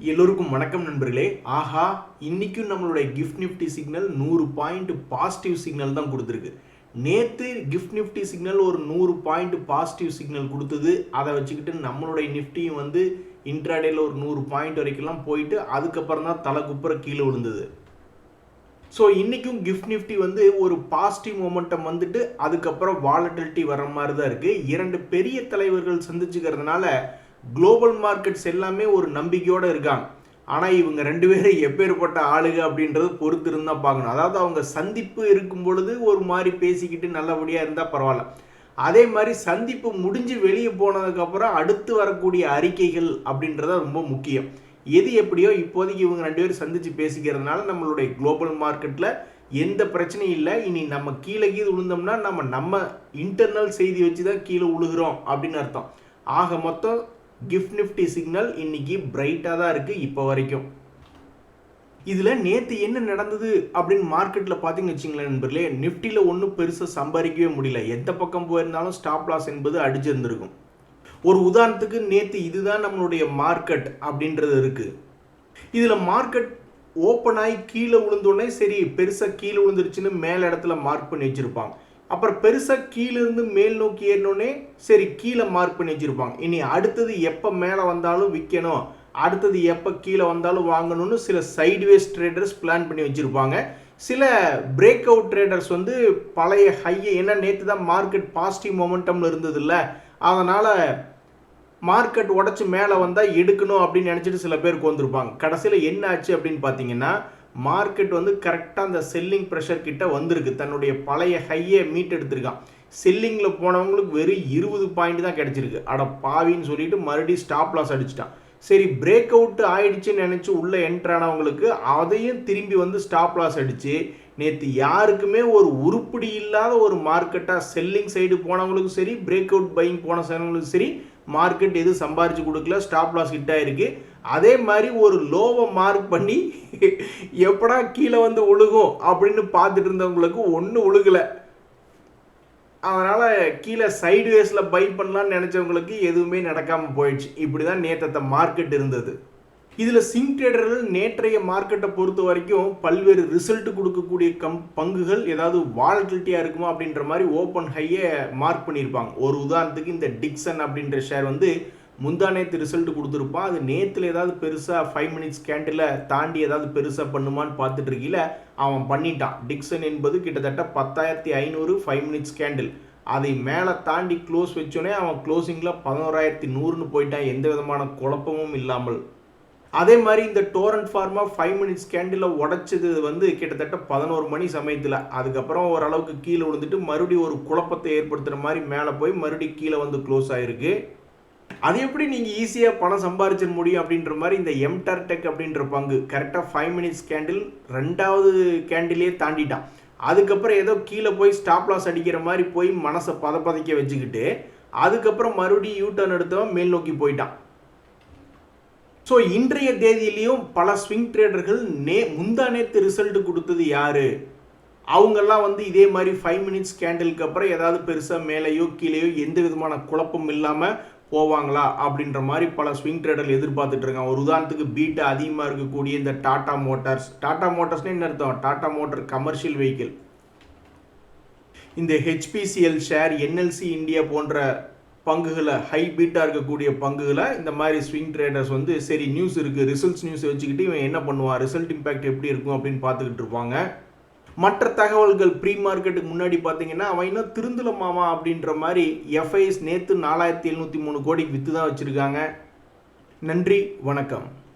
எல்லோருக்கும் வணக்கம் நண்பர்களே. ஆஹா, இன்னைக்கும் நம்மளுடைய gift Nifty signal 100 point positive signal தான் கொடுத்துருக்கு. நேற்று கிஃப்ட் நிஃப்டி சிக்னல் ஒரு 100 பாயிண்ட் பாசிட்டிவ் சிக்னல் கொடுத்தது. அதை வச்சுக்கிட்டு நம்மளுடைய நிஃப்டியும் வந்து இன்ட்ராடேல ஒரு 100 பாயிண்ட் வரைக்கும்லாம் போயிட்டு அதுக்கப்புறம் தான் தலை குப்புற கீழே விழுந்தது. ஸோ இன்றைக்கும் கிஃப்ட் நிஃப்டி வந்து ஒரு பாசிட்டிவ் மொமெண்டம் வந்துட்டு அதுக்கப்புறம் வாலட்டிலிட்டி வர மாதிரி தான் இருக்குது. இரண்டு பெரிய தலைவர்கள் சந்திச்சுக்கிறதுனால குளோபல் மார்க்கெட்ஸ் எல்லாமே ஒரு நம்பிக்கையோடு இருக்காங்க. ஆனால் இவங்க ரெண்டு பேரும் எப்பேற்பட்ட ஆளுங்க அப்படின்றது பொறுத்து இருந்தால் பார்க்கணும். அதாவது அவங்க சந்திப்பு இருக்கும் பொழுது ஒரு மாதிரி பேசிக்கிட்டு நல்லபடியாக இருந்தால் பரவாயில்ல. அதே மாதிரி சந்திப்பு முடிஞ்சு வெளியே போனதுக்கப்புறம் அடுத்து வரக்கூடிய அறிக்கைகள் அப்படின்றத ரொம்ப முக்கியம். எது எப்படியோ இப்போதைக்கு இவங்க ரெண்டு பேரும் சந்தித்து பேசிக்கிறதுனால நம்மளுடைய குளோபல் மார்க்கெட்டில் எந்த பிரச்சனையும் இல்லை. இனி நம்ம கீழே விழுந்தோம்னா நம்ம இன்டர்னல் செய்தி வச்சு தான் கீழே விழுகிறோம் அப்படின்னு அர்த்தம். ஆக மொத்தம் கிஃப்ட் நிஃப்டி சிக்னல் இன்னைக்கு பிரைட்டாக தான் இருக்குது இப்போ வரைக்கும். இதில் நேற்று என்ன நடந்தது அப்படின்னு மார்க்கெட்டில் பார்த்தீங்கன்னு வச்சிங்களேன் நண்பர்களே, நிஃப்டியில் ஒன்றும் பெருசாக சம்பாதிக்கவே முடியல. எந்த பக்கம் போயிருந்தாலும் ஸ்டாப் லாஸ் என்பது அடிச்சிருந்திருக்கும். ஒரு உதாரணத்துக்கு நேற்று இதுதான் நம்மளுடைய மார்க்கெட் அப்படின்றது இருக்குது. இதில் மார்க்கெட் ஓப்பன் ஆகி கீழே விழுந்தோடனே சரி பெருசாக கீழே விழுந்துருச்சுன்னு மேல் இடத்துல மார்க் பண்ணி வச்சுருப்பாங்க. அப்புறம் பெருசாக கீழேருந்து மேல் நோக்கி ஏறினோடனே சரி கீழே மார்க் பண்ணி வச்சுருப்பாங்க. இனி அடுத்தது எப்போ மேலே வந்தாலும் விற்கணும், அடுத்தது எப்போ கீழே வந்தாலும் வாங்கணும்னு சில சைட்வேஸ் ட்ரேடர்ஸ் பிளான் பண்ணி வச்சுருப்பாங்க. சில பிரேக் அவுட் ட்ரேடர்ஸ் வந்து பழைய ஹையை, ஏன்னா நேற்று தான் மார்க்கெட் பாசிட்டிவ் மொமெண்டமில் இருந்தது இல்லை, அதனால் மார்க்கெட் உடச்சி மேலே வந்தால் எடுக்கணும் அப்படின்னு நினச்சிட்டு சில பேருக்கு வந்திருப்பாங்க. கடைசியில் என்ன ஆச்சு அப்படின்னு பார்த்தீங்கன்னா மார்க்கெட் வந்து கரெக்டாக அந்த செல்லிங் ப்ரெஷர் கிட்ட வந்திருக்கு. தன்னுடைய பழைய ஹையை மீட் எடுத்திருக்கான். செல்லிங்கில் போனவங்களுக்கு வெறும் 20 பாயிண்ட் தான் கிடச்சிருக்கு. அட பாவின்னு சொல்லிட்டு மறுபடியும் ஸ்டாப் லாஸ் அடிச்சிட்டான். சரி பிரேக் அவுட் ஆயிடுச்சுன்னு நினச்சி உள்ளே என்ட்ரானவங்களுக்கு அதையும் திரும்பி வந்து ஸ்டாப் லாஸ் அடித்து நேற்று யாருக்குமே ஒரு உருப்படி இல்லாத ஒரு மார்க்கெட்டாக செல்லிங் சைடு போனவங்களுக்கும் சரி பிரேக் அவுட் பையிங் போன சேனவங்களுக்கும் சரி மார்க்கெட் எது சம்பாரிச்சு கொடுக்கல, ஸ்டாப் லாஸ் ஹிட் ஆயிருக்கு. அதே மாதிரி ஒரு லோவை மார்க் பண்ணி எப்படா கீழே வந்து உழுகும் அப்படின்னு பார்த்துட்டு இருந்தவங்களுக்கு ஒன்றும் உழுகலை. அதனால் கீழே சைட்வேஸில் பை பண்ணலான்னு நினச்சவங்களுக்கு எதுவுமே நடக்காமல் போயிடுச்சு. இப்படி தான் நேற்று மார்க்கெட் இருந்தது. இதில் சிங் ட்ரேடர்கள் நேற்றைய மார்க்கெட்டை பொறுத்த வரைக்கும் பல்வேறு ரிசல்ட் கொடுக்கக்கூடிய பங்குகள் ஏதாவது வாலட்டிலிட்டியாக இருக்குமா அப்படின்ற மாதிரி ஓப்பன் ஹையை மார்க் பண்ணியிருப்பாங்க. ஒரு உதாரணத்துக்கு இந்த டிக்சன் அப்படின்ற ஷேர் வந்து முந்தா நேற்று ரிசல்ட் கொடுத்துருப்பான். அது நேற்றுல ஏதாவது பெருசாக 5 மினிட்ஸ் கேண்டில் தாண்டி ஏதாவது பெருசாக பண்ணுமான்னு பார்த்துட்டு இருக்கீல, அவன் பண்ணிட்டான். டிக்சன் என்பது கிட்டத்தட்ட 10,500 5 மினிட்ஸ் கேண்டில். அதை மேலே தாண்டி க்ளோஸ் வச்சோடனே அவன் க்ளோசிங்கில் 11,100ன்னு போயிட்டான், எந்த விதமான குழப்பமும் இல்லாமல். அதே மாதிரி இந்த டோரண்ட் ஃபார்மா 5 மினிட்ஸ் கேண்டில் உடைச்சது வந்து கிட்டத்தட்ட 11 மணி சமயத்தில். அதுக்கப்புறம் ஓரளவுக்கு கீழே விழுந்துட்டு மறுபடியும் ஒரு குழப்பத்தை ஏற்படுத்துகிற மாதிரி மேலே போய் மறுபடியும் கீழே வந்து க்ளோஸ் ஆகிருக்கு. அது எப்படி நீங்கள் ஈஸியாக பணம் சம்பாதிச்சிட முடியும் அப்படின்ற மாதிரி இந்த எம்டார்டெக் அப்படின்ற பங்கு கரெக்டாக 5 மினிட்ஸ் கேண்டில் 2வது கேண்டிலே தாண்டிட்டான். அதுக்கப்புறம் ஏதோ கீழே போய் ஸ்டாப் லாஸ் அடிக்கிற மாதிரி போய் மனசை பதப்பதைக்க வச்சுக்கிட்டு அதுக்கப்புறம் மறுபடியும் யூ டர்ன் எடுத்தவன் மேல் நோக்கி போயிட்டான். ஸோ இன்றைய தேதியிலையும் பல ஸ்விங் ட்ரேடர்கள் முந்தா நேற்று ரிசல்ட் கொடுத்தது யார், அவங்கெல்லாம் வந்து இதே மாதிரி 5 மினிட்ஸ் கேண்டிலுக்கு அப்புறம் ஏதாவது பெருசாக மேலேயோ கீழேயோ எந்த விதமான குழப்பம் இல்லாமல் போவாங்களா அப்படின்ற மாதிரி பல ஸ்விங் ட்ரேடர்கள் எதிர்பார்த்துட்டு இருக்காங்க. ஒரு உதாரணத்துக்கு பீட்டா அதிகமாக இருக்கக்கூடிய இந்த டாடா மோட்டார்ஸ்னு என்ன அர்த்தம், டாடா மோட்டார் கமர்ஷியல் வெஹிக்கிள், இந்த ஹெச்பிசிஎல் ஷேர், என்எல்சி இந்தியா போன்ற பங்குகளை ஹை பீட்டாக இருக்கக்கூடிய பங்குகளை இந்த மாதிரி ஸ்விங் ட்ரேடர்ஸ் வந்து சரி நியூஸ் இருக்குது, ரிசல்ட்ஸ் நியூஸ் வச்சுக்கிட்டு இவன் என்ன பண்ணுவான், ரிசல்ட் இம்பேக்ட் எப்படி இருக்கும் அப்படின்னு பார்த்துக்கிட்டு இருப்பாங்க. மற்ற தகவல்கள் ப்ரீ மார்க்கெட்டுக்கு முன்னாடி பார்த்தீங்கன்னா அவன் இன்னும் திருந்தலமாமா அப்படின்ற மாதிரி எஃப்ஐஎஸ் நேற்று 4,703 கோடிக்கு விற்று தான் வச்சுருக்காங்க. நன்றி, வணக்கம்.